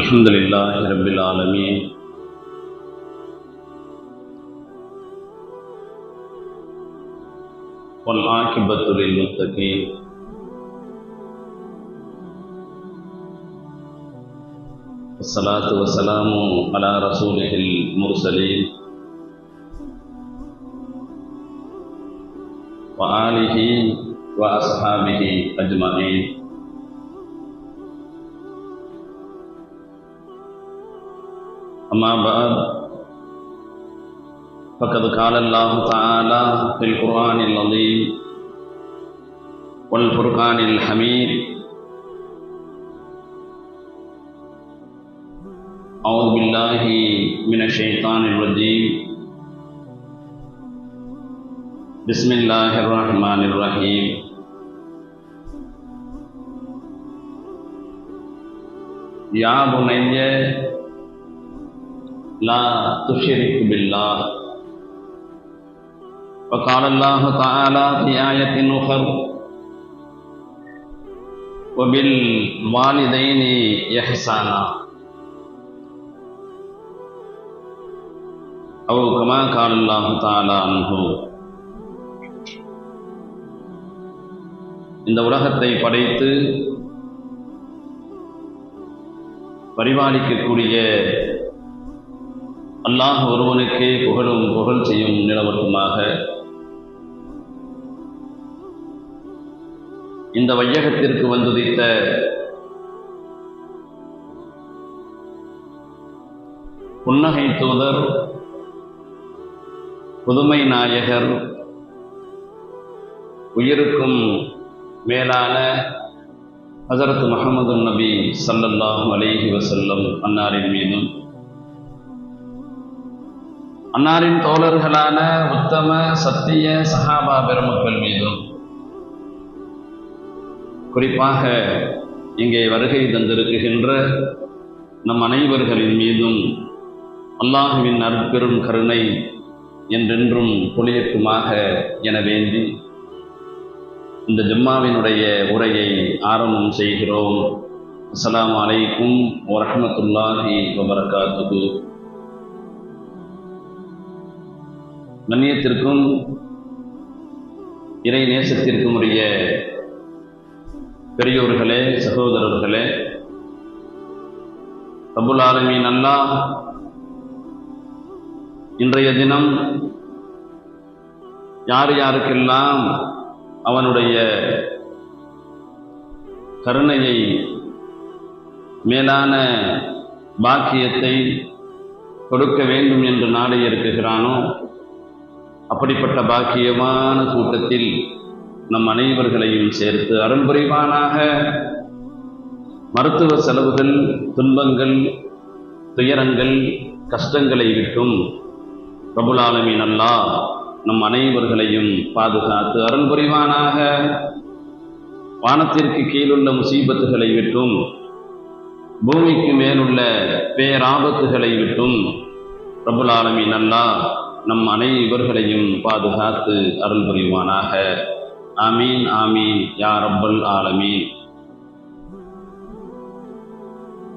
الحمد لله رب العالمين والعاقبة للمتقين والصلاة والسلام على رسوله المرسلين وآله وأصحابه أجمعين. أما بعد فقد قال الله تعالى في القرآن العظيم والفرقان الحميد: أعوذ بالله من الشيطان الرجيم، بسم الله الرحمن الرحيم. يا بني لا تشرك بالله. وقال الله تعالى في آية أخرى: وبالوالدين إحسانا، أو كما قال الله تعالى عنه. இந்த உலகத்தை படைத்து பரிபாலிக்கக்கூடிய அல்லாஹ் ஒருவனுக்கே புகழ் செய்யும் நிலவரமாக இந்த வையகத்திற்கு வந்துதித்த புன்னகை தூதர், புதுமை நாயகர், உயிருக்கும் மேலான ஹஸரத் முஹம்மது நபி ஸல்லல்லாஹு அலைஹி வஸல்லம் அன்னாரின் மீதும், அன்னாரின் தோழர்களான உத்தம சத்திய சஹாபா பெருமக்கள் மீதும், குறிப்பாக இங்கே வருகை தந்திருக்கின்ற நம் அனைவர்களின் மீதும் அல்லாஹுவின் அருட்பெரும் கருணை என்றென்றும் பொழியட்டுமாக என வேண்டி இந்த ஜும்மாவினுடைய உரையை ஆரம்பம் செய்கிறோம். அஸ்ஸலாமு அலைக்கும் வரஹ்மத்துல்லாஹி வபரகாத்துஹு. கண்ணியத்திற்கும் இறை நேசத்திற்கும் உரிய பெரியோர்களே, சகோதரர்களே, ரப்புல் ஆலமீன் அல்லாஹ் இன்றைய தினம் யார் யாருக்கெல்லாம் அவனுடைய கருணையை, மேலான பாக்கியத்தை கொடுக்க வேண்டும் என்று நாடி இருக்குகிறானோ, அப்படிப்பட்ட பாக்கியமான கூட்டத்தில் நம் அனைவர்களையும் சேர்த்து அருள் புரிவானாக. மருத்துவ செலவுகள், துன்பங்கள், துயரங்கள், கஷ்டங்களை விட்டும் ரப்புல் ஆலமீன் அல்லாஹ் நம் அனைவர்களையும் பாதுகாத்து அருள் புரிவானாக. வானத்திற்கு கீழுள்ள முசீபத்துகளை விட்டும், பூமிக்கு மேலுள்ள பேராபத்துகளை விட்டும் ரப்புல் ஆலமீன் அல்லாஹ் நம் அனைவர்களையும் பாதுகாத்து அருள் புரிவானாக. ஆமீன் ஆமீன் யா ரப்பல் ஆலமீன்.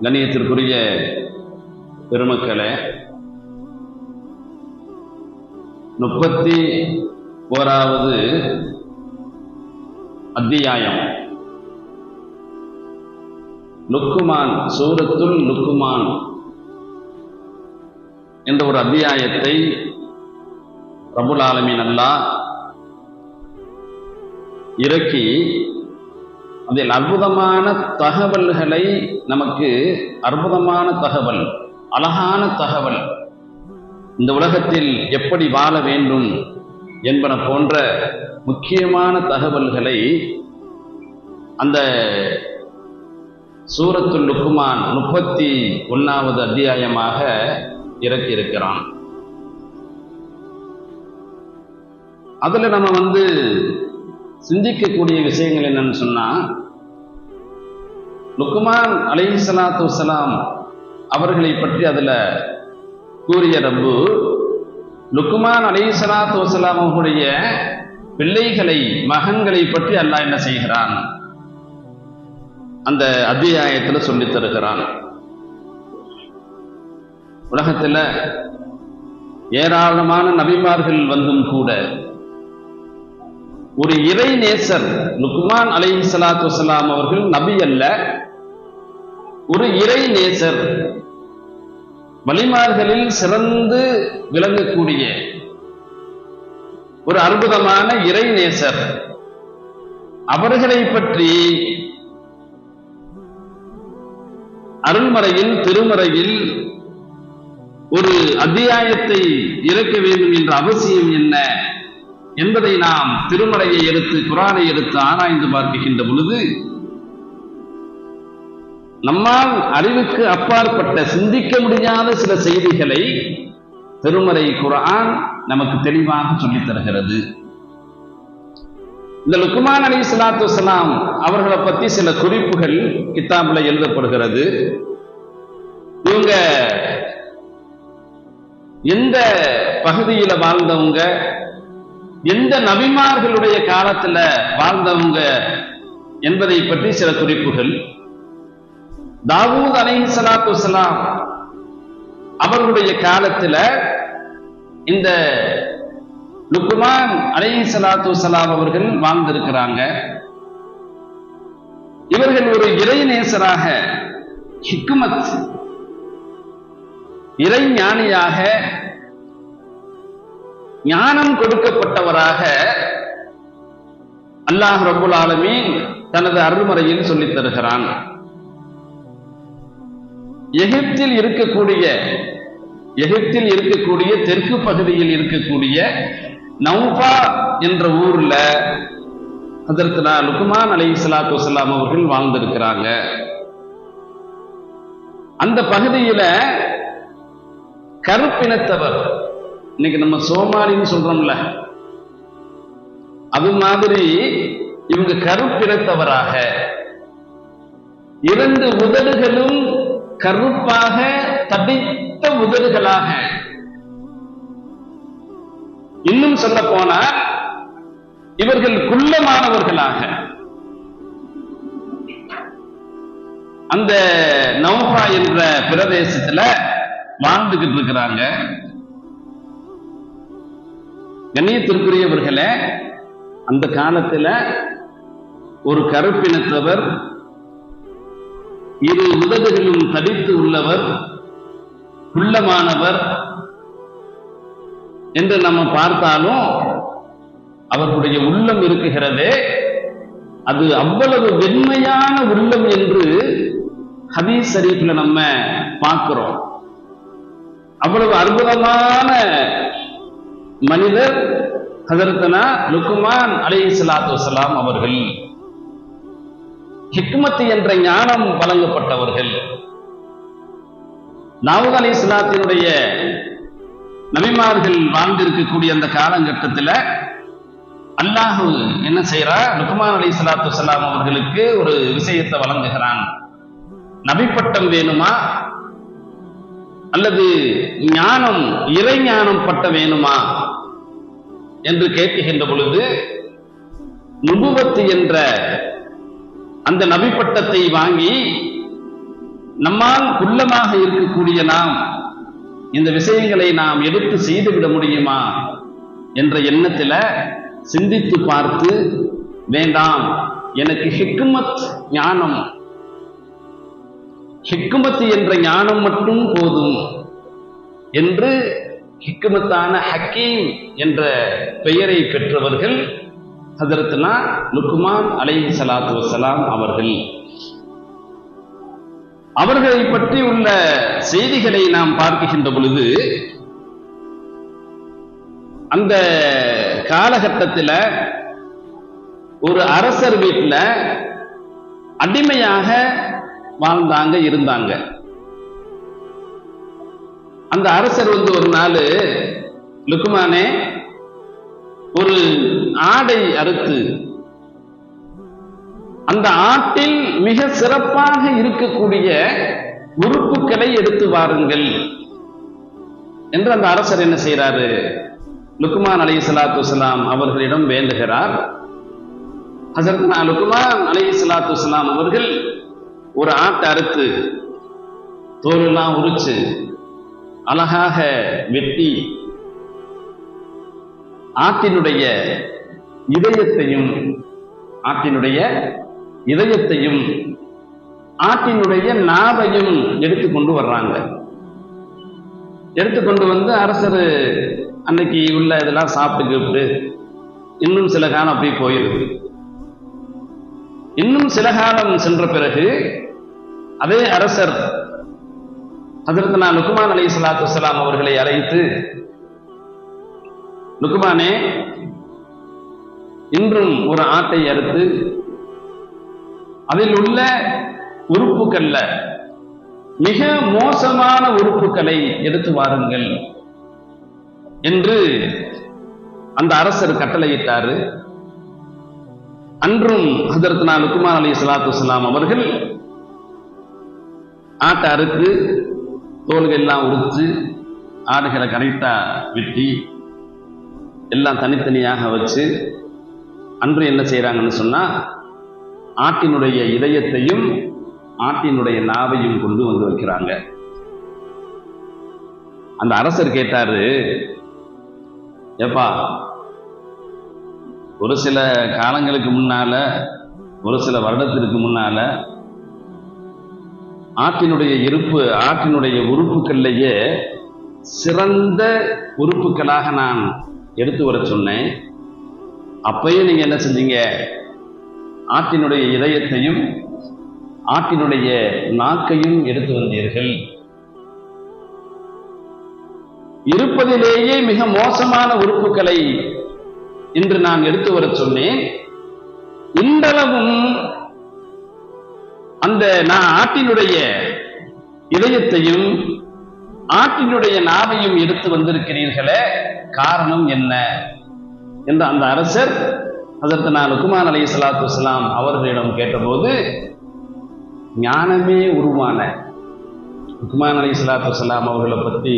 கண்ணியத்திற்குரிய பெருமக்களே, 31வது அத்தியாயம் லுக்குமான், சூரத்துல் லுக்குமான் என்ற ஒரு அத்தியாயத்தை ரப்புல் ஆலமீன் அல்லாஹ் இறக்கி அதில் அற்புதமான தகவல்களை, நமக்கு அற்புதமான தகவல், அழகான தகவல், இந்த உலகத்தில் எப்படி வாழ வேண்டும் என்பன போன்ற முக்கியமான தகவல்களை அந்த சூரத்துல் லுக்குமான் 31வது அத்தியாயமாக இறக்கியிருக்கிறான். அதில் நம்ம சிந்திக்கக்கூடிய விஷயங்கள் என்னன்னு சொன்னா, லுக்குமான் அலைஹிஸ்ஸலாத்து வஸ்ஸலாம் அவர்களை பற்றி அதில் கூறிய ரப்பு, லுக்குமான் அலைஹிஸ்ஸலாத்து வஸ்ஸலாம் அவர்களுடைய பிள்ளைகளை, மகன்களை பற்றி அல்லாஹ் என்ன செய்கிறான், அந்த அத்தியாயத்தில் சொல்லித் தருகிறான். உலகத்துல ஏராளமான நபிமார்கள் வந்தும் கூட ஒரு இறை நேசர் லுக்மான் அலைஹிஸ்ஸலாத்து வஸ்ஸலாம் அவர்கள் நபி அல்ல, ஒரு இறை நேசர், வலிமார்களில் சிறந்து விளங்கக்கூடிய ஒரு அற்புதமான இறை நேசர். அவர்களை பற்றி அருள்மறையில் திருமறையில் ஒரு அத்தியாயத்தை இறக்க வேண்டும் என்ற அவசியம் என்ன என்பதை நாம் திருமறையை எடுத்து குர்ஆனை எடுத்து ஆராய்ந்து பார்க்கின்ற பொழுது நம்மால் அறிவுக்கு அப்பாற்பட்ட சிந்திக்க முடியாத சில செய்திகளை திருமறை குர்ஆன் நமக்கு தெளிவாக சொல்லித் தருகிறது. இந்த லுக்மான் அலைஹிஸ்ஸலாத்து வஸ்ஸலாம் அவர்களை பற்றி சில குறிப்புகள் கிதாபில் எழுதப்படுகிறது. இவங்க எந்த பகுதியில வாழ்ந்தவங்க, எந்த நபிமார்களுடைய காலத்துல வாழ்ந்தவங்க என்பதை பற்றி சில குறிப்புகள். தாவூத் அலைஹிஸ்ஸலாத்து வஸ்ஸலாம் அவர்களுடைய காலத்துல இந்த லுக்மான் அலைஹிஸ்ஸலாத்து வஸ்ஸலாம் அவர்கள் வாழ்ந்திருக்கிறாங்க. இவர்கள் ஒரு இறைநேசராக, ஹிக்மத், இறை ஞானியாக, ஞானம் கொடுக்கப்பட்டவராக அல்லாஹ் ரப்புல் ஆலமீன் தனது அருள்மறையில் சொல்லித் தருகிறான். எகிப்தில் இருக்கக்கூடிய தெற்கு பகுதியில் இருக்கக்கூடிய நௌஃபா என்ற ஊர்ல ஹஜ்ரத் லுக்மான் அலைஹிஸ்ஸலாத்து வஸ்ஸலாம் அவர்கள் வாழ்ந்திருக்கிறாங்க. அந்த பகுதியில கருப்பினத்தவர், இன்னைக்கு நம்ம சோமாலின்னு சொல்றோம்ல, அது மாதிரி இவங்க கருப்பினத்தவராக, இரண்டு உதடுகளும் கருப்பாக தடித்த உதடுகளாக, இன்னும் சொல்ல போனால் இவர்கள் குள்ளமானவர்களாக அந்த நௌஃபா என்ற பிரதேசத்துல வாழ்ந்துகிட்டு இருக்கிறாங்க. கண்ணியத்திற்குரியவர்களே, அந்த காலத்துல ஒரு கருப்பினத்தவர், இரு உதடுகளும் தடித்து உள்ளவர், குள்ளமானவர் என்று நம்ம பார்த்தாலும் அவர்களுடைய உள்ளம் இருக்குகிறதே, அது அவ்வளவு வெண்மையான உள்ளம் என்று ஹதீஸ் ஷரீஃப்ல நம்ம பார்க்கிறோம். அவ்வளவு அற்புதமான மனிதர் ஹஜரத்னா லுக்மான் அலைஹிஸ்ஸலாத்து வஸ்ஸலாம் அவர்கள். ஹிக்மத் என்ற ஞானம் வழங்கப்பட்டவர்கள். தாவூத் அலைஹிஸ்ஸலாத்தினுடைய நபிமார்கள் வாழ்ந்திருக்கக்கூடிய அந்த காலகட்டத்தில் அல்லாஹ் என்ன செய்யறார், லுக்மான் அலைஹிஸ்ஸலாத்து வஸ்ஸலாம் அவர்களுக்கு ஒரு விஷயத்தை வழங்குகிறான். நபிப்பட்டம் வேணுமா அல்லது ஞானம், இறை ஞானம் பட்ட வேணுமா என்று கேட்கின்ற பொழுது, நுபுவத் என்ற அந்த நபி பட்டத்தை வாங்கி நம்மால் குள்ளமாக இருக்கக்கூடிய நாம் இந்த விஷயங்களை நாம் எடுத்து செய்துவிட முடியுமா என்ற எண்ணத்தில் சிந்தித்து பார்த்து, வேண்டாம், எனக்கு ஹிக்மத் ஞானம், ஹிக்மத் என்ற ஞானம் மட்டும் போதும் என்று ஹிக்மத்தான ஹக்கீம் என்ற பெயரை பெற்றவர்கள் ஹஜரத்னா லுக்மான் அலைஹிஸ்ஸலாத்து வஸ்ஸலாம் அவர்கள். அவர்களை பற்றி உள்ள செய்திகளை நாம் பார்க்கின்ற பொழுது, அந்த காலகட்டத்தில் ஒரு அரசர் வீட்டில் அடிமையாக இருந்தாங்க. அந்த அரசர் ஒரு நாள், லுக்மானே, ஒரு ஆடை அறுத்து அந்த ஆட்டில் மிக சிறப்பாக இருக்கக்கூடிய உறுப்புகளை எடுத்து வாருங்கள் என்று அந்த அரசர் என்ன செய்யறாரு, லுக்மான் அலைஹிஸ்ஸலாத்து வஸ்ஸலாம் அவர்களிடம் வேண்டுகிறார். ஹஜரத் லுக்மான் அலைஹிஸ்ஸலாத்து வஸ்ஸலாம் அவர்கள் ஒரு ஆட்டை அறுத்து தோலெல்லாம் உரிச்சு அழகாக வெட்டி ஆட்டினுடைய இதயத்தையும் ஆட்டினுடைய நாவையும் எடுத்துக்கொண்டு வர்றாங்க. எடுத்துக்கொண்டு வந்து அரசர் அன்னைக்கு உள்ள இதெல்லாம் சாப்பிட்டு இன்னும் சில காலம் அப்படி போயிருக்கு. இன்னும் சில காலம் சென்ற பிறகு அதே அரசர் ஹஜ்ரத்னா லுக்மான் அலைஹிஸ்ஸலாத்து வஸ்ஸலாம் அவர்களை அழைத்து, லுக்மானே, இன்றும் ஒரு ஆட்டை அறுத்து அதில் உள்ள உறுப்புக்கள்ல மிக மோசமான உறுப்புகளை எடுத்து வாருங்கள் என்று அந்த அரசர் கட்டளையிட்டாரு. அன்றும் ஹஜ்ரத்னா லுக்மான் அலைஹிஸ்ஸலாத்து வஸ்ஸலாம் அவர்கள் ஆட்டை அறுத்து தோல்கள் எல்லாம் உரித்து ஆடுகளை கரெக்டா வெட்டி எல்லாம் தனித்தனியாக வச்சு அன்று என்ன செய்யறாங்கன்னு சொன்னா, ஆட்டினுடைய இதயத்தையும் ஆட்டினுடைய நாவையும் கொண்டு வந்து வைக்கிறாங்க. அந்த அரசர் கேட்டாரு, ஏப்பா, ஒரு சில காலங்களுக்கு முன்னால, ஒரு சில வருடத்திற்கு முன்னால ஆட்டினுடைய உறுப்புகள்லேயே சிறந்த உறுப்புகளாக நான் எடுத்து வர சொன்னேன். அப்பயே நீங்க என்ன செஞ்சீங்க? ஆட்டினுடைய இதயத்தையும் ஆட்டினுடைய நாக்கையும் எடுத்து வந்தீர்கள். இருப்பதிலேயே மிக மோசமான உறுப்புகளை இன்று நான் எடுத்து வர சொன்னேன். இன்றளவும் அந்த நான் ஆட்டினுடைய இதயத்தையும் ஆட்டினுடைய நாவையும் எடுத்து வந்திருக்கிறீர்களே, காரணம் என்ன என்று அந்த அரசர் ஹஜ்ரத்னா லுக்மான் அலைஹிஸ்ஸலாத்து வஸ்ஸலாம் அவர்களிடம் கேட்டபோது, ஞானமே உருவான லுக்மான் அலைஹிஸ்ஸலாத்து வஸ்ஸலாம் அவர்களை பற்றி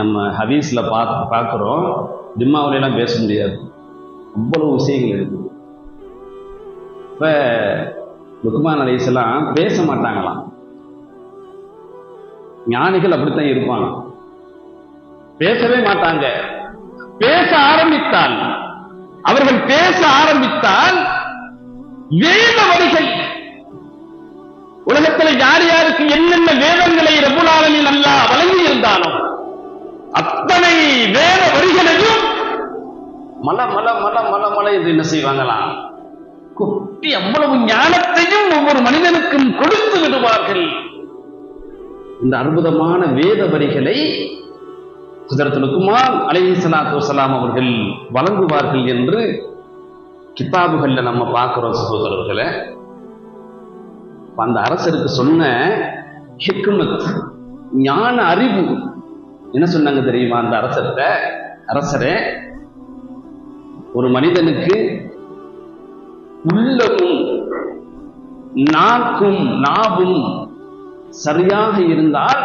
நம்ம ஹதீஸ்ல பார்க்கிறோம். ஜும்மாவிலாம் பேச முடியாது, அவ்வளவு விஷயங்கள் இருக்குது. இப்ப லுக்மான் அலைஹிஸ்ஸலாம் பேச மாட்டாங்களாம். ஞானிகள் அப்படித்தான் இருப்பாங்க, பேசவே மாட்டாங்க. அவர்கள் பேச ஆரம்பித்தால் வேத வரிகள், உலகத்தில் யார் யாருக்கு என்னென்ன வேதங்களை ரப்புல் ஆலமீன் அல்லாஹ் வழங்கி இருந்தானோ அத்தனை வேத வரிகளையும் மல மல மல மல மல என்று என்ன செய்வாங்களாம், கொட்டி அவ்வளவு ஞானத்தையும் ஒவ்வொரு மனிதனுக்கும் கொடுத்து விடுவார்கள். இந்த அற்புதமான வேத வரிகளை ஹஜ்ரத் லுக்மான் அலைஹிஸ்ஸலாத்து வஸ்ஸலாம் அவர்கள் வழங்குவார்கள் என்று கிதாபுகள்ல நம்ம பார்க்கிறோம் சகோதரர்களே. அந்த அரசருக்கு சொன்ன ஹிக்மத், ஞான அறிவு என்ன சொன்னாங்க தெரியுமா? அந்த அரசரே, ஒரு மனிதனுக்கு உள்ளமும் நாவும் சரியாக இருந்தால்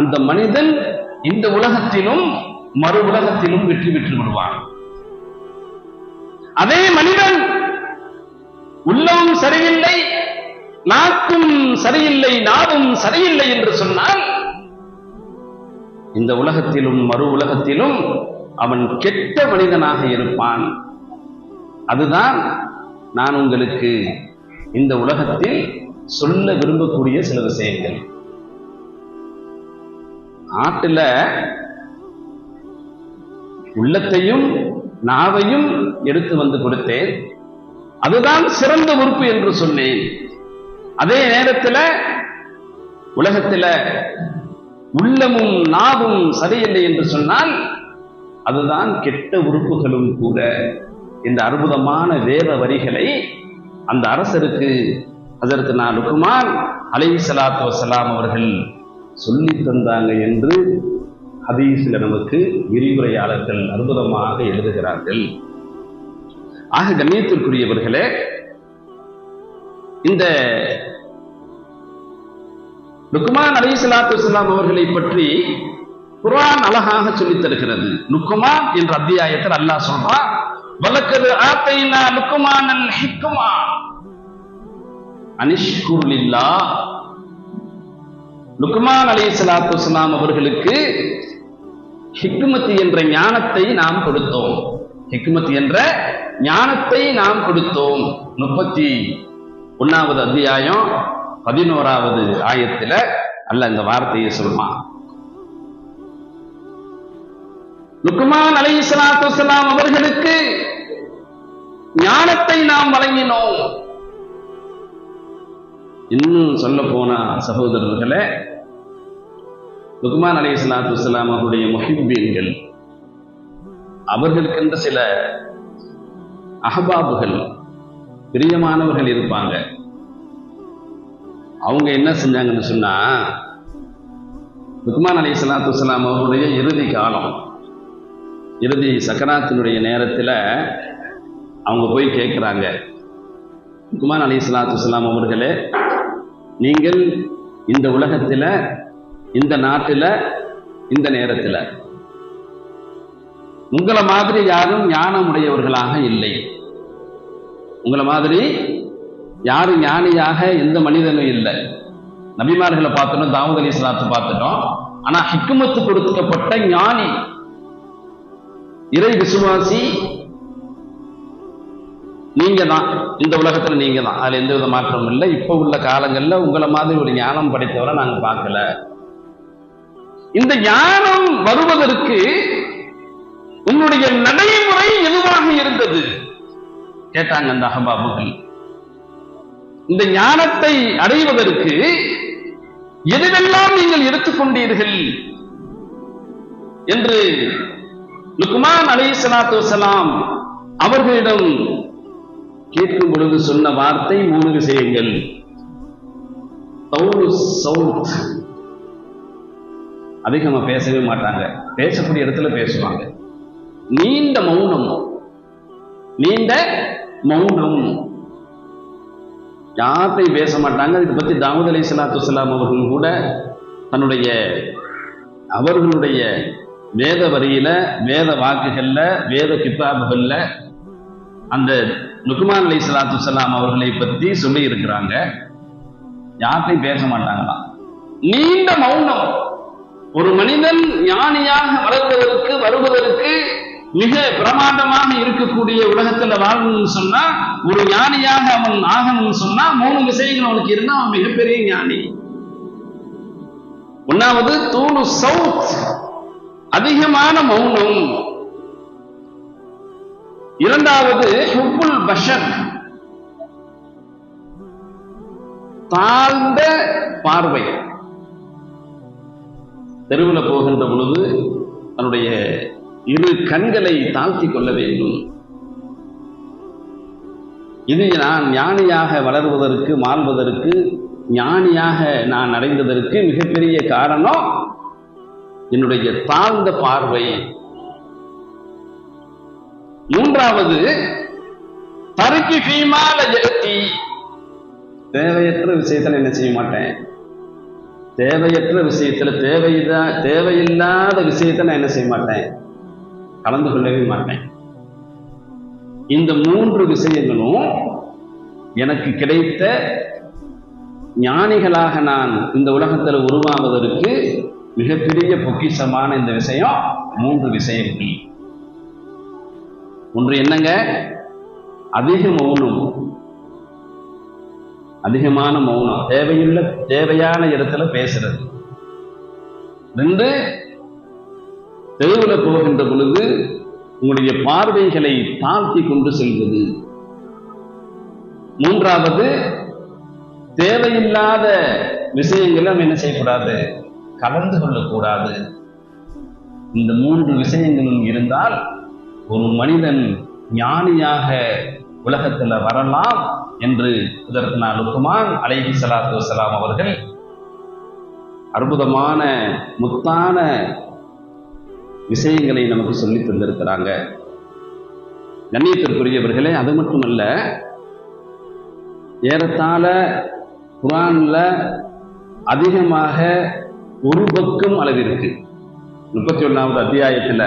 அந்த மனிதன் இந்த உலகத்திலும் மறு உலகத்திலும் வெற்றி பெற்று விடுவான். அதே மனிதன் உள்ளமும் சரியில்லை, நாக்கும் சரியில்லை, நாவும் சரியில்லை என்று சொன்னால் இந்த உலகத்திலும் மறு உலகத்திலும் அவன் கெட்ட மனிதனாக இருப்பான். அதுதான் நான் உங்களுக்கு இந்த உலகத்தில் சொல்ல விரும்பக்கூடிய சில விஷயங்கள். ஆட்டுல உள்ளத்தையும் நாவையும் எடுத்து வந்து கொடுத்தேன், அதுதான் சிறந்த உறுப்பு என்று சொன்னேன். அதே நேரத்தில் உலகத்தில் உள்ளமும் நாவும் சரியில்லை என்று சொன்னால் அதுதான் கெட்ட உறுப்புகளும் கூட. இந்த அற்புதமான வேத வரிகளை அந்த அரசருக்கு ஹஜ்ரத்னா லுக்மான் அலைஹிஸ்ஸலாத்து வஸ்ஸலாம் அவர்கள் சொல்லி தந்தாங்க என்று ஹதீஸ்ல நமக்கு விரிவுரையாளர்கள் அற்புதமாக எழுதுகிறார்கள். ஆக கண்ணியத்திற்குரியவர்களே, இந்த லுக்மான் அலைஹிஸ்ஸலாத்து வஸ்ஸலாம் அவர்களை பற்றி குர்ஆன் அழகாக சொல்லித் தருகிறது. லுக்மான் என்ற அத்தியாயத்தில் அல்லாஹ் சொல்றான், வலக்கது ஆத்தைனா லுக்மானல் ஹிக்மா அனிஷ்குர் லில்லாஹ். லுக்மான் அலைஹிஸ்ஸலாத்து வஸ்ஸலாம் அவர்களுக்கு ஹிக்மத் என்ற ஞானத்தை நாம் கொடுத்தோம். ஹிக்மத் என்ற ஞானத்தை நாம் கொடுத்தோம். 31வது அத்தியாயம் 11வது ஆயத்துல அல்லாஹ் இந்த வார்த்தையை சொல்றான். லுக்மான் அலைஹிஸ்ஸலாத்து வஸ்ஸலாம் அவர்களுக்கு ஞானத்தை நாம் வழங்கினோம். இன்னும் சொல்ல போனா சகோதரர்களே, லுக்மான் அலைஹிஸ்ஸலாத்து வஸ்ஸலாம் அவருடைய முஹிப்பீன்கள், அவர்களுக்கு சில அஹ்பாபுகள், பிரியமானவர்கள் இருப்பாங்க. அவங்க என்ன செஞ்சாங்கன்னு சொன்னா, லுக்மான் அலைஹிஸ்ஸலாத்து வஸ்ஸலாம் அவருடைய இறுதி காலம், இறுதி சக்கராத்தினுடைய நேரத்துல அவங்க போய் கேட்கிறாங்க, லுக்மான் அலைஹிஸ்ஸலாத்து வஸ்ஸலாம் அவர்களே, நீங்கள் இந்த உலகத்துல, இந்த நாட்டுல, இந்த நேரத்துல உங்களை மாதிரி யாரும் ஞானமுடையவர்களாக இல்லை. உங்களை மாதிரி யாரும் ஞானியாக எந்த மனிதனும் இல்லை. நபிமார்களை பார்த்துட்டோம், தாவூத் அலைஹிஸ்ஸலாத்தை பார்த்துட்டோம். ஆனா ஹிக்மத்து கொடுக்கப்பட்ட ஞானி, இறை விசுவாசி நீங்க தான். இந்த உலகத்துல நீங்க தான், அதுல எந்த வித மாற்றமும் இல்லை. இப்ப உள்ள காலங்கள்ல உங்களை மாதிரி ஒரு ஞானம் படைத்தவரை நாங்க பார்க்கல. இந்த ஞானம் வருவதற்கு உன்னுடைய நடைமுறை எதுவாக இருந்தது கேட்டாங்க அந்த அஹ்பாபுகள். இந்த ஞானத்தை அடைவதற்கு எதுவெல்லாம் நீங்கள் எடுத்துக்கொண்டீர்கள் என்று லுக்மான் அலைஹிஸ்ஸலாத்து வஸ்ஸலாம் அவர்களிடம் கேட்கும் பொழுது சொன்ன வார்த்தை 3 விஷயங்கள். தௌலு சௌத், அதிகமா பேசவே மாட்டாங்க, பேசக்கூடிய இடத்துல பேசுவாங்க. நீண்ட மௌனம், நீண்ட மௌனம், யார்கிட்டையும் பேச மாட்டாங்க. இதை பத்தி தாவூத் அலைஹிஸ்ஸலாத்து வஸ்ஸலாம் அவர்கள் கூட தன்னுடைய அவர்களுடைய வேத வரியில, வேத வாக்குகள்ல, வேத கிதாபுகள்ல அந்த லுக்மான் அலைஹிஸ்ஸலாத்து வஸ்ஸலாம் அவர்களை பற்றி சொல்லி இருக்கிறாங்க. யார்கிட்டையும் பேச மாட்டாங்களாம், நீண்ட மௌனம். ஒரு மனிதன் ஞானியாக வருவதற்கு மிக பிரமாண்டமாக இருக்கக்கூடிய உலகத்துல வாழணும்னு சொன்னா, ஒரு ஞானியாக அவன் ஆகணும்னு சொன்னா 3 விஷயங்கள் அவனுக்கு இருந்தா அவன் மிகப்பெரிய ஞானி. ஒன்னாவது தூளு சௌத், அதிகமான மௌனம். இரண்டாவது ஹுப்புல் பஷர், தாழ்ந்த பார்வை. தெருவில் போகின்ற பொழுது தன்னுடைய 2 கண்களை தாழ்த்தி கொள்ள வேண்டும். இது நான் ஞானியாக வளர்வதற்கு, மாறுவதற்கு, ஞானியாக நான் அடைந்ததற்கு மிகப்பெரிய காரணம் என்னுடைய தாழ்ந்த பார்வை. மூன்றாவது தருக்கி ஃபீமால ஜெகதி, தேவையற்ற விஷயத்துல என்ன செய்ய மாட்டேன், தேவையற்ற விஷயத்துல, தேவையில்லாத விஷயத்தை நான் என்ன செய்ய மாட்டேன், கலந்து கொள்ளவே மாட்டேன். இந்த 3 விஷயங்களும் எனக்கு கிடைத்த ஞானிகளாக நான் இந்த உலகத்துல உருவாவதற்கு மிகப்பெரிய பொக்கிஷமான இந்த விஷயம் 3 விஷயங்கள். ஒன்று என்னங்க, அதிக மௌனம், அதிகமான மௌனம், தேவையான இடத்துல பேசுறது. 2, தெருவில் போகின்ற பொழுது உங்களுடைய பார்வைகளை தாழ்த்தி கொண்டு செல்வது. 3வது தேவையில்லாத விஷயங்களை நம்ம என்ன செய்யக்கூடாது, கலந்து கொள்ளக்கூடாது. இந்த 3 விஷயங்களும் இருந்தால் ஒரு மனிதன் ஞானியாக உலகத்துல வரலாம் என்று இதற்கு நான் லுக்மான் அலைஹிஸ்ஸலாத்து வஸ்ஸலாம் அவர்கள் அற்புதமான முத்தான விஷயங்களை நமக்கு சொல்லி தந்திருக்கிறாங்க. கண்ணியத்திற்குரியவர்களே, அது மட்டுமல்ல, ஏறத்தாழ குர்ஆன்ல அதிகமாக 1 பக்கம் அளவிற்கு 31வது அத்தியாயத்துல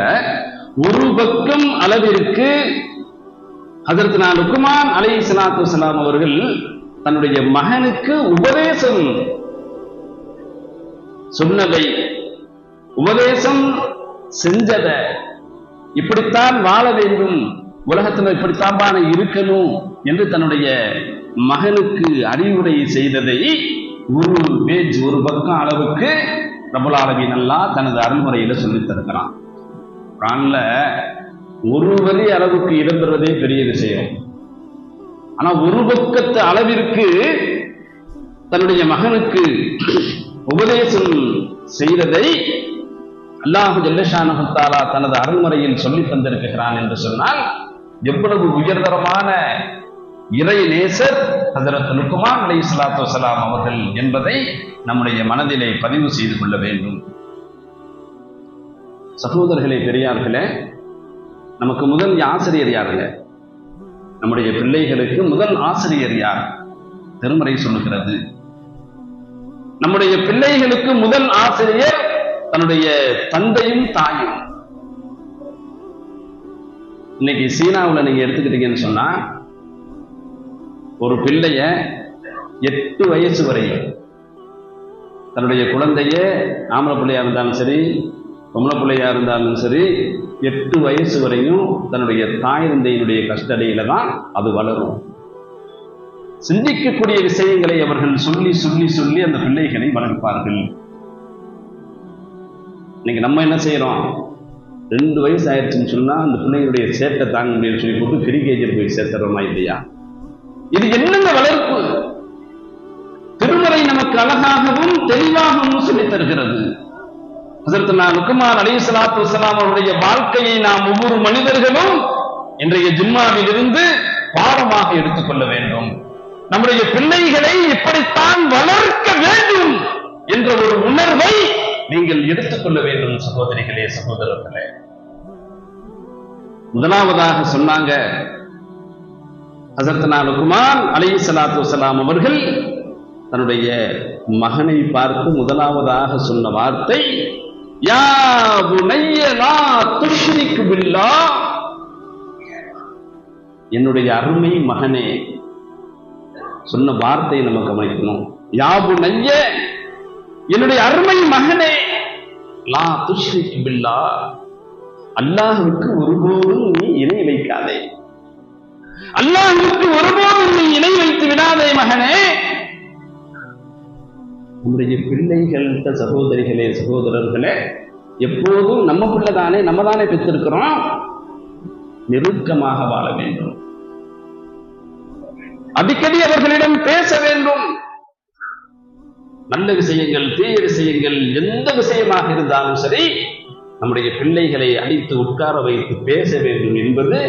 1 பக்கம் அளவிற்கு ஹஜ்ரத் லுக்மான் அலைஹிஸ்ஸலாத்து வஸ்ஸலாம் அவர்கள் தன்னுடைய மகனுக்கு உபதேசம் சொன்னதை, உபதேசம் செஞ்சத, இப்படித்தான் வாழ வேண்டும், உலகத்துல இப்படித்தான் இருக்கணும் என்று தன்னுடைய மகனுக்கு அறிவுரை செய்ததை ஒரு பக்கம் அளவுக்கு ரப்பல் ஆலமீன் அல்லாஹ் தனது அருள்முறையில சொல்லித் தருகிறான். குர்ஆன்ல ஒரு வரி அளவுக்கு இடம்பெறுவதே பெரிய விஷயம். ஆனா ஒரு பக்கத்து அளவிற்கு தன்னுடைய மகனுக்கு உபதேசம் செய்ததை அல்லாஹ் ஜல்லஷானஹு தஆலா தனது அருள்முறையில் சொல்லி தந்திருக்கிறான் என்று சொன்னால் எவ்வளவு உயர்தரமான இறை நேசர் ஹஜ்ரத் லுக்மான் அலைஹிஸ்ஸலாத்து வஸலாம் அவர்கள் என்பதை நம்முடைய மனதிலே பதிவு செய்து கொள்ள வேண்டும். சகோதரர்களே, பெரியார்களே, நமக்கு முதல் ஆசிரியர் யாருங்க? நம்முடைய பிள்ளைகளுக்கு முதல் ஆசிரியர் யார்? திருமறை சொல்லுகிறது. நம்முடைய பிள்ளைகளுக்கு முதல் ஆசிரியர் தன்னுடைய தந்தையும் தாயும். இன்னைக்கு சீனாவில் நீங்க எடுத்துக்கிட்டீங்கன்னு சொன்னா, ஒரு பிள்ளைய 8 வயசு வரையும் தன்னுடைய குழந்தைய, ஆம்பளை பிள்ளையா இருந்தாலும் சரி பொம்பளை பிள்ளையா இருந்தாலும் சரி, 8 வயசு வரையும் தன்னுடைய தாய் தந்தையினுடைய கஸ்டடியில தான் அது வளரும். சிந்திக்கக்கூடிய விஷயங்களை அவர்கள் சொல்லி சொல்லி சொல்லி அந்த பிள்ளைகளை வளர்ப்பார்கள். இன்னைக்கு நம்ம என்ன செய்யறோம்? 2 வயசு ஆயிடுச்சுன்னு சொன்னா அந்த பிள்ளைகளுடைய சேட்டை தாங்க முடியும்னு சொல்லி போட்டு கிரிக்கேஜர் போய் சேர்த்துறோமா இல்லையா? இது என்னென்ன வளர்ப்பு? திருமறை நமக்கு அழகாகவும் தெளிவாகவும் சொல்லித் தருகிறது. ஹஜ்ரத் லுக்மான் அலைஹிஸ்ஸலாத்து வஸலாம் அவருடைய வாழ்க்கையை நாம் ஒவ்வொரு மனிதர்களும் இன்றைய ஜும்மாவில் இருந்து பாடமாக எடுத்துக்கொள்ள வேண்டும். நம்முடைய பிள்ளைகளை இப்படித்தான் வளர்க்க வேண்டும் என்ற ஒரு உணர்வை நீங்கள் எடுத்துக்கொள்ள வேண்டும். சகோதரிகளே, சகோதரர்களே, முதலாவதாக சொன்னாங்க ஹஜ்ரத் லுக்மான் அலைஹிஸ்ஸலாத்து வஸலாம் அவர்கள் தன்னுடைய மகனை பார்த்து முதலாவதாக சொன்ன வார்த்தை, யா புனைய லா துஷ்ரிக் பில்லாஹ். என்னுடைய அருமை மகனே, சொன்ன வார்த்தையை நம்ம கவனிக்கணும். யா புனைய, என்னுடைய அருமை மகனே, லா துஷ்ரிக் பில்லாஹ், அல்லாஹ்வுக்கு ஒருபோதும் நீ இணை வைக்காதே. அல்லாஹ்வுக்கு ஒருபோதும் நீ இணை வைத்து விடாதே மகனே. நம்முடைய பிள்ளைகள்கிட்ட சகோதரிகளே, சகோதரர்களே, எப்போதும் நம்ம பிள்ளை தானே, நம்ம தானே பெற்றிருக்கிறோம், நெருக்கமாக வாழ வேண்டும். அடிக்கடி அவர்களிடம் பேச வேண்டும். நல்ல விஷயங்கள், தீய விஷயங்கள், எந்த விஷயமாக இருந்தாலும் சரி, நம்முடைய பிள்ளைகளை அழைத்து உட்கார வைத்து பேச வேண்டும் என்பது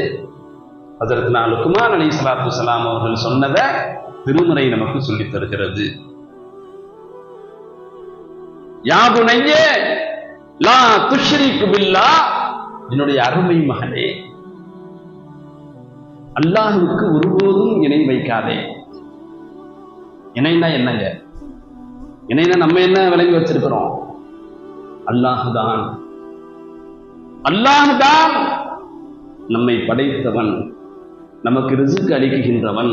ஹஜ்ரத் லுக்மான் அலைஹிஸ்ஸலாத்து வஸலாம் அவர்கள் சொன்னதை திருமறை நமக்கு சொல்லித் தருகிறது. யா புனைய லா துஷ்ரிக் பில்லாஹ், என்னுடைய அருமை மகனே, அல்லாஹ்வுக்கு ஒருபோதும் இணை வைக்காதே. இணைனா என்னங்க? இணைனா நம்ம என்ன விளங்கி வச்சிருக்கிறோம்? அல்லாஹ்தான். அல்லாஹ்தான் நம்மை படைத்தவன், நமக்கு ரிஸ்க் அளிக்கின்றவன்.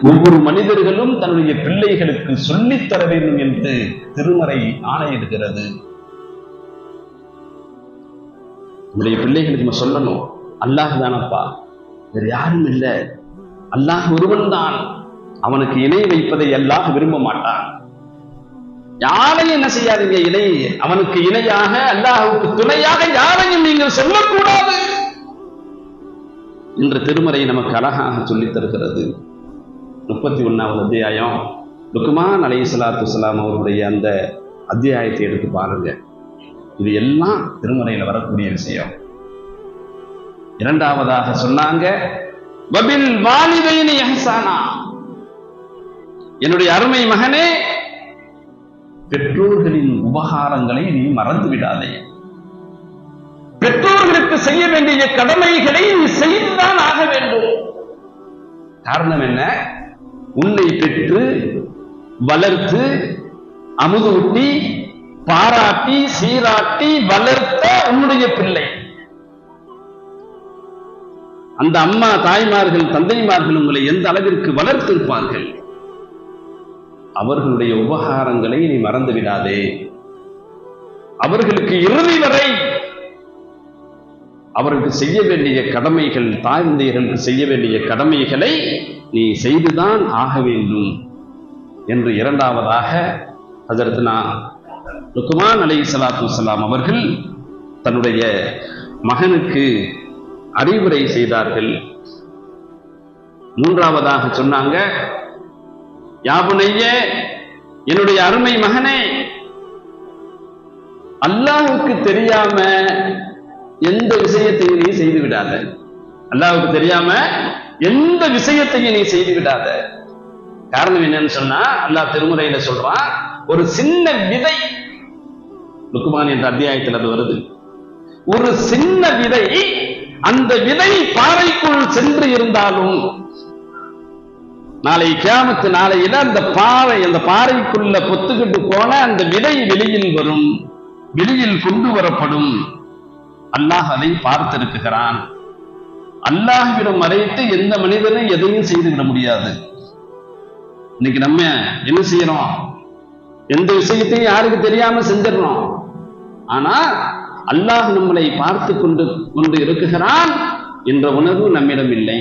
ஒவ்வொரு மனிதர்களும் தன்னுடைய பிள்ளைகளுக்கு சொல்லித் தர வேண்டும் என்று திருமறை ஆணையிடுகிறது. நம்முடைய பிள்ளைகளுக்கு நம்ம சொல்லணும், அல்லாஹ் தானப்பா, வேறு யாரும் இல்லை, அல்லாஹ் ஒருவன் தான், அவனுக்கு இணை வைப்பதை அல்லாஹ் விரும்ப மாட்டான். யாரையும் என்ன செய்யாதீங்க, இணை, அவனுக்கு இணையாக, அல்லாஹ்வுக்கு துணையாக யாரையும் நீங்கள் சொல்லக்கூடாது என்று திருமறை நமக்கு அழகாக சொல்லித் தருகிறது. 31வது அத்தியாயம், லுக்மான் அலைஹிஸ்ஸலாத்து வஸலாம் அவருடைய அந்த அத்தியாயத்தை எடுத்து பாருங்க. இது எல்லாம் திருமறையில வரக்கூடிய விஷயம். இரண்டாவதாக சொன்னாங்க, வபில் வாலிதைனி இஹ்சானா, என்னுடைய அருமை மகனே, பெற்றோர்களின் உபகாரங்களை நீ மறந்து விடாதே. பெற்றோர்களுக்கு செய்ய வேண்டிய கடமைகளை நீ செய்துதான் ஆக வேண்டும். காரணம் என்ன? உன்னை பெற்று வளர்த்து அமுதூட்டி பாராட்டி சீராட்டி வளர்த்த உன்னுடைய பிள்ளை, அந்த அம்மா தாய்மார்கள் தந்தைமார்கள் உங்களை எந்த அளவிற்கு வளர்த்திருப்பார்கள், அவர்களுடைய உபகாரங்களை நீ மறந்து விடாதே. அவர்களுக்கு இறுதி வரை அவருக்கு செய்ய வேண்டிய கடமைகள், தாய் தந்தையர்களுக்கு செய்ய வேண்டிய கடமைகளை நீ செய்துதான் ஆக வேண்டும் என்று இரண்டாவதாக ஹஜரத்னா லுக்மான் அலைஹிஸ்ஸலாத்து வஸ்ஸலாம் அவர்கள் தன்னுடைய மகனுக்கு அறிவுரை செய்தார்கள். மூன்றாவதாக சொன்னாங்க, யா புனையே, என்னுடைய அருமை மகனே, அல்லாஹ்வுக்கு தெரியாம எந்த விஷயத்தையும் நீ செய்து விடாத. அல்லாஹ்வுக்கு தெரியாம எந்த விஷயத்தையும் நீ செய்து விடாத. காரணம் என்னன்னு சொன்னா, அல்லாஹ் திருமுறையில சொல்றான், ஒரு சின்ன விதை, லுக்மான் என்ற அத்தியாயத்தில் அது வருது, ஒரு சின்ன விதை, அந்த விதை பாறைக்குள் சென்று இருந்தாலும் நாளை கியாமத்து நாளையில அந்த பாறைக்குள்ள பொத்துக்கிட்டு போன அந்த விதை வெளியில் வரும், வெளியில் கொண்டு வரப்படும். அல்லாஹ் அதை பார்த்திருக்கிறான். அல்லாஹ்விடம் மறைத்து எந்த மனிதனும் எதையும் செய்துவிட முடியாது. இன்னைக்கு நம்ம என்ன செய்யறோம்? எந்த விஷயத்தையும் யாருக்கு தெரியாம செஞ்சிடறோம். ஆனா அல்லாஹ் நம்மளை பார்த்து கொண்டு இருக்குகிறான் என்ற உணர்வு நம்மிடம் இல்லை.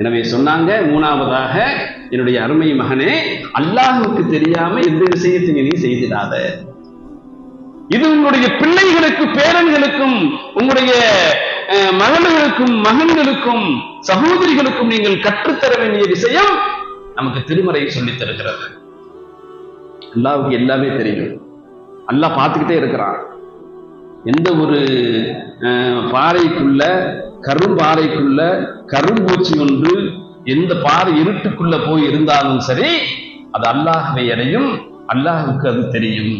எனவே சொன்னாங்க, மூணாவதாக, என்னுடைய அருமை மகனே, அல்லாஹ்வுக்கு தெரியாம எந்த விஷயத்தையும் நீ செய்திடாத. இது உங்களுடைய பிள்ளைகளுக்கு, பேரன்களுக்கும், உங்களுடைய மகன்களுக்கும், மகன்களுக்கும், சகோதரிகளுக்கும் நீங்கள் கற்றுத்தர வேண்டிய விஷயம் நமக்கு திருமறை சொல்லித் தருகிறது. அல்லாஹ்வுக்கு எல்லாமே தெரியும். அல்லாஹ் பார்த்துக்கிட்டே இருக்கிறான். எந்த ஒரு பாறைக்குள்ள, கரும்பாறைக்குள்ள கரும்பூச்சி ஒன்று எந்த பாறை இருட்டுக்குள்ள போய் இருந்தாலும் சரி, அது அல்லாஹ்வை அடையும். அல்லாஹ்வுக்கு அது தெரியும்.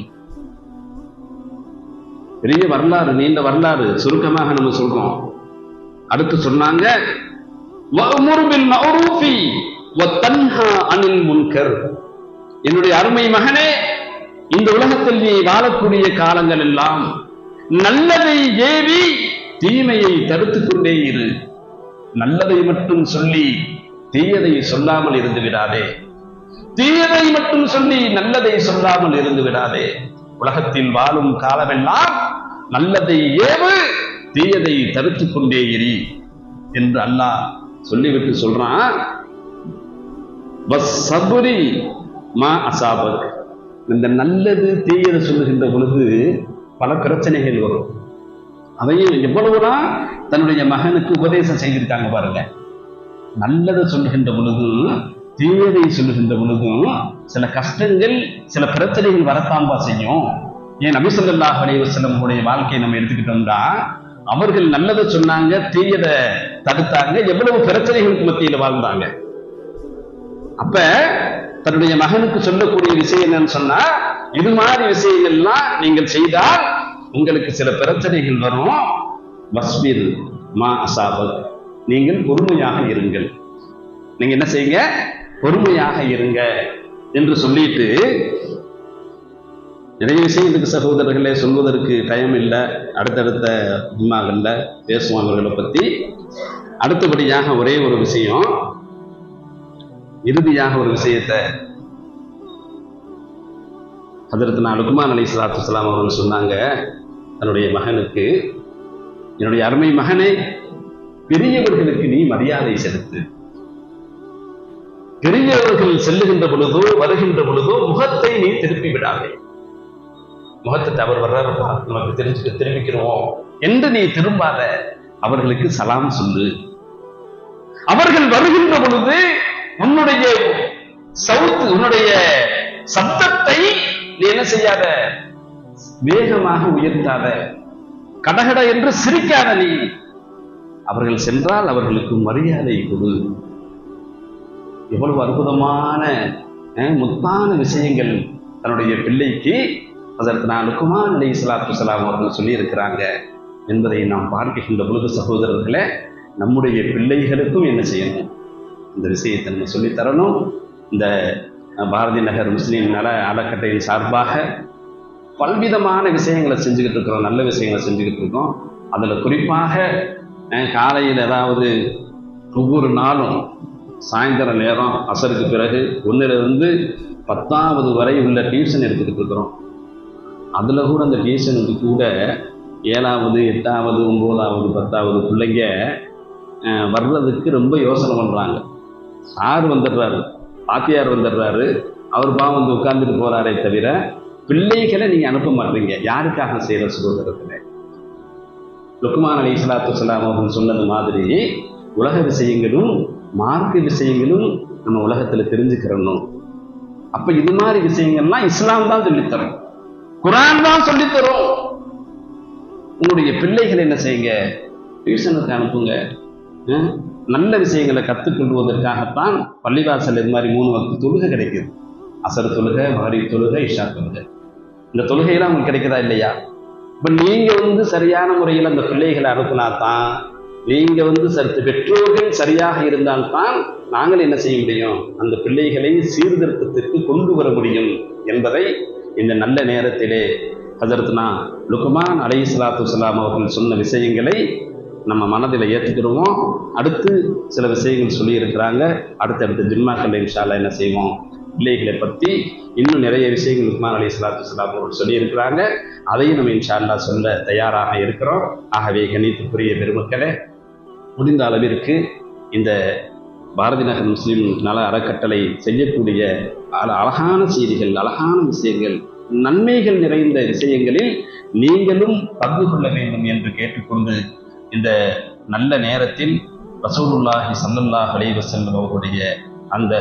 பெரிய வரலாறு, நீண்ட வரலாறு, சுருக்கமாக நம்ம சொல்றோம். அடுத்து சொன்னாங்க, வஅமுர் பில் மஅரூஃபி வதன்ஹா அனில் முன்கர். என்னுடைய அருமை மகனே, இந்த உலகத்தில் நீ வாழக்கூடிய காலங்கள் எல்லாம் நல்லதை ஏவி தீமையை தடுத்துக் கொண்டே இரு. நல்லதை மட்டும் சொல்லி தீயதை சொல்லாமல் இருந்து விடாதே. தீயதை மட்டும் சொல்லி நல்லதை சொல்லாமல் இருந்து விடாதே. உலகத்தில் வாழும் காலமெல்லாம் நல்லதை ஏவு, தீயதை தடுத்துக் கொண்டே இரு என்று அல்லாஹ் சொல்லிவிட்டு சொல்றான், வஸ்ஸப்ரி மா அஸாபக். இந்த நல்லது தீயதை சொல்லுகின்ற பொழுது பல பிரச்சனைகள் வரும். அதையும் எவ்வளவுதான் தன்னுடைய மகனுக்கு உபதேசம் செய்திருக்காங்க பாருங்க. நல்லதை சொல்லுகின்ற பொழுதும் தீயதை சொல்லுகின்ற பொழுதும் சில கஷ்டங்கள், சில பிரச்சனைகள் வரத்தான்பா செய்யும். ஏன் நபி ஸல்லல்லாஹு அலைஹி வஸல்லம் உடைய வாழ்க்கையை நம்ம எடுத்துக்கிட்டோம்னா, அவர்கள் நல்லதை சொன்னாங்க, தீயதை தடுத்தாங்க, எவ்வளவு பிரச்சனைகளுக்கு மத்தியில வாழ்ந்தாங்க. அப்ப தன்னுடைய மகனுக்கு சொல்லக்கூடிய விஷயம் என்னன்னு சொன்னா, இது மாதிரி விஷயங்கள்லாம் நீங்கள் செய்தால் உங்களுக்கு சில பிரச்சனைகள் வரும். வஸ்பிர் மா அஸாபக், நீங்கள் பொறுமையாக இருங்கள். நீங்க என்ன செய்யுங்க? பொறுமையாக இருங்க என்று சொல்லிட்டு, நிறைய விஷயத்துக்கு சகோதரர்களே சொல்வதற்கு டைம் இல்லை. அடுத்தடுத்த ஜும்மாக்கள்ல பேசுவோம் அவர்களை பத்தி. அடுத்தபடியாக ஒரே ஒரு விஷயம், இறுதியாக ஒரு விஷயத்தை ஹஜரத்னா லுக்மான் அலைஹிஸ்ஸலாத்து வஸ்ஸலாம் அவர்கள் சொன்னாங்க தன்னுடைய மகனுக்கு, என்னுடைய அருமை மகனே, பெரியவர்களுக்கு நீ மரியாதை செலுத்து. பெரியவர்கள் செல்லுகின்ற பொழுதோ வருகின்ற பொழுதோ முகத்தை நீ திருப்பி விடாதே. முகத்தை அவர் வர்றாருப்பா, நமக்கு தெரிஞ்சுட்டு தெரிவிக்கிறோம் என்று நீ திரும்பாத. அவர்களுக்கு சலாம் சொல்லு. அவர்கள் வருகின்ற பொழுது உன்னுடைய உன்னுடைய சப்தத்தை நீ என்ன செய்யாத, வேகமாக உயர்த்தாத, கடகட என்று சிரிக்காத. நீ அவர்கள் சென்றால் அவர்களுக்கு மரியாதை கொடு. எவ்வளவு அற்புதமான முத்தான விஷயங்கள் தன்னுடைய பிள்ளைக்கு ஹஜரத்னா லுக்மான் அலைஹிஸ்ஸலாத்து வஸ்ஸலாம் அவர்கள் சொல்லி இருக்கிறாங்க என்பதை நாம் பார்க்கின்ற பொழுது சகோதரர்களே, நம்முடைய பிள்ளைகளுக்கும் என்ன செய்யணும், இந்த விஷயத்தை நம்ம சொல்லித்தரணும். இந்த பாரதி நகர் முஸ்லீம் நல அறக்கட்டளையின் சார்பாக பல்விதமான விஷயங்களை செஞ்சுக்கிட்டு இருக்கிறோம், நல்ல விஷயங்களை செஞ்சுக்கிட்டு இருக்கோம். அதில் குறிப்பாக காலையில் ஏதாவது ஒவ்வொரு நாளும் சாயந்தர நேரம் அசருக்கு பிறகு 1லிருந்து 10வது வரை உள்ள டியூஷன் எடுத்துக்கிட்டு இருக்கிறோம். அதில் கூட அந்த டியூஷனுக்கு கூட 7வது 8வது 9வது 10வது பிள்ளைங்க வர்றதுக்கு ரொம்ப யோசனை பண்ணுறாங்க. சார் வந்துடுறாரு, பாத்தியார் வந்துடுறாரு, அவர் பாவம் வந்து உட்கார்ந்துட்டு போகிறாரே தவிர பிள்ளைகளை நீங்கள் அனுப்ப மாட்டீங்க. யாருக்காக செய்கிற சுதந்திரத்தில் லுக்மான் அலைஹிஸ்ஸலாத்து வஸ்ஸலாம் அவர்கள் சொன்னது மாதிரி உலக விஷயங்களும் மார்க்க விஷயங்களும் நம்ம உலகத்தில் தெரிஞ்சுக்கிறணும். அப்போ இது மாதிரி விஷயங்கள்லாம் இஸ்லாம் தான் சொல்லித்தரும், குர்ஆன் தான் சொல்லித்தரும். உங்களுடைய பிள்ளைகளை என்ன செய்யுங்க, டியூஷனுக்கு அனுப்புங்க. நல்ல விஷயங்களை கற்றுக்கொள்வதற்காகத்தான் பள்ளிவாசல் இது மாதிரி 3 வக்து தொழுகை கிடைக்குது. அசர் தொழுகை, மகரிப் தொழுகை, இஷா தொழுகை. இந்த தொழுகையெல்லாம் உங்களுக்கு கிடைக்குதா இல்லையா? இப்போ நீங்கள் சரியான முறையில் அந்த பிள்ளைகளை அனுப்புனா தான், நீங்கள் பெற்றோர்கள் சரியாக இருந்தால்தான் நாங்கள் என்ன செய்ய முடியும், அந்த பிள்ளைகளை சீர்திருத்தத்திற்கு கொண்டு வர முடியும் என்பதை இந்த நல்ல நேரத்திலே ஹஜரத்னா லுக்மான் அலைஹிஸ்ஸலாத்து வஸ்ஸலாம் அவர்கள் சொன்ன விஷயங்களை நம்ம மனதில் ஏற்றுக்கிறோம். அடுத்து சில விஷயங்கள் சொல்லியிருக்கிறாங்க. அடுத்தடுத்த ஜும்மாக்கள் இன்ஷா அல்லாஹ் என்ன செய்வோம், பிள்ளைகளை பற்றி இன்னும் நிறைய விஷயங்கள் லுக்மான் அலைஹிஸ்ஸலாத்து வஸ்ஸலாம் அவர்கள் சொல்லியிருக்கிறாங்க. அதையும் நம்ம இன்ஷா அல்லாஹ் சொல்ல தயாராக இருக்கிறோம். ஆகவே கண்ணியத்துக்குரிய பெருமக்களே, முடிந்த அளவிற்கு இந்த பாரதி நகர் முஸ்லிம் நல அறக்கட்டளை செய்யக்கூடிய அழகான செய்திகள், அழகான விஷயங்கள், நன்மைகள் நிறைந்த விஷயங்களில் நீங்களும் பங்கு கொள்ள வேண்டும் என்று கேட்டுக்கொண்டு, இந்த நல்ல நேரத்தில் ரசூலுல்லாஹி ஸல்லல்லாஹு அலைஹி வஸல்லம் அவர்களுடைய அந்த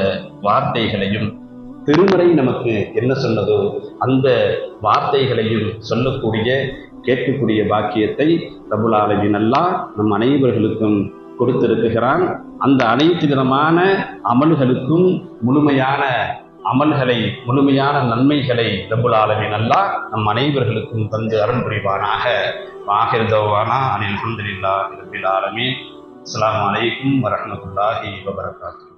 வார்த்தைகளையும், திருமறை நமக்கு என்ன சொன்னதோ அந்த வார்த்தைகளையும் சொல்லக்கூடிய கேட்கக்கூடிய பாக்கியத்தை ரப்புல் ஆலமீன் அல்லாஹ் நம் அனைவர்களுக்கும் கொடுத்திருக்கிறான். அந்த அனைத்து விதமான அமல்களுக்கும் முழுமையான அமல்களை, முழுமையான நன்மைகளை ரப்புல் ஆலமீன் அல்லாஹ் நம் அனைவர்களுக்கும் தந்து அருள் புரிவானாக. ஆகிர் தஅவானா அல்ஹம்துலில்லாஹி ரப்பில் ஆலமீன். அஸ்ஸலாமு அலைக்கும் வரஹ்மத்துல்லாஹி வபரகாத்துஹு.